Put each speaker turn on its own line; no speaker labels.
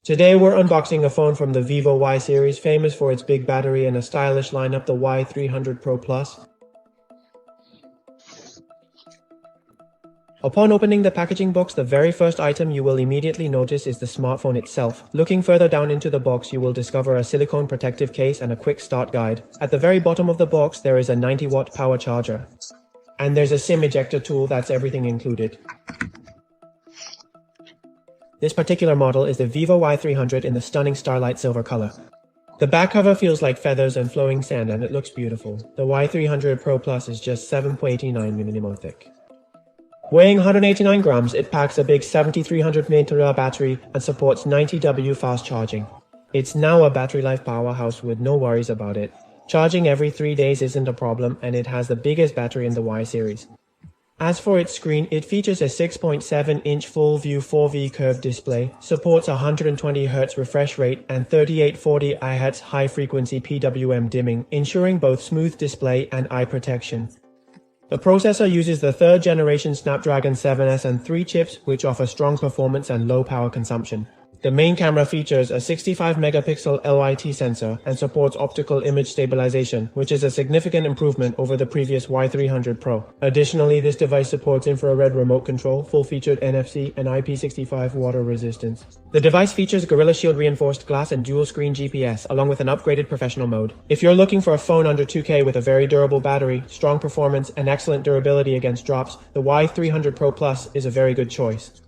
Today we're unboxing a phone from the Vivo Y series, famous for its big battery and a stylish lineup, the Y300 Pro Plus. Upon opening the packaging box, the very first item you will immediately notice is the smartphone itself. Looking further down into the box, you will discover a silicone protective case and a quick start guide. At the very bottom of the box, there is a 90-watt power charger. And there's a SIM ejector tool. That's everything included. This particular model is the Vivo Y300 in the stunning starlight silver color. The back cover feels like feathers and flowing sand, and it looks beautiful. The Y300 Pro Plus is just 7.89mm thick. Weighing 189 grams, it packs a big 7300 mAh battery and supports 90W fast charging. It's now a battery life powerhouse with no worries about it. Charging every 3 days isn't a problem, and it has the biggest battery in the Y series. As for its screen, it features a 6.7-inch full-view 4V curved display, supports 120Hz refresh rate and 3840 Hz high-frequency PWM dimming, ensuring both smooth display and eye protection. The processor uses the 3rd generation Snapdragon 7S and 3 chips, which offer strong performance and low power consumption. The main camera features a 65-megapixel LYT sensor and supports optical image stabilization, which is a significant improvement over the previous Y300 Pro. Additionally, this device supports infrared remote control, full-featured NFC, and IP65 water resistance. The device features Gorilla Shield reinforced glass and dual-screen GPS, along with an upgraded professional mode. If you're looking for a phone under 2K with a very durable battery, strong performance, and excellent durability against drops, the Y300 Pro Plus is a very good choice.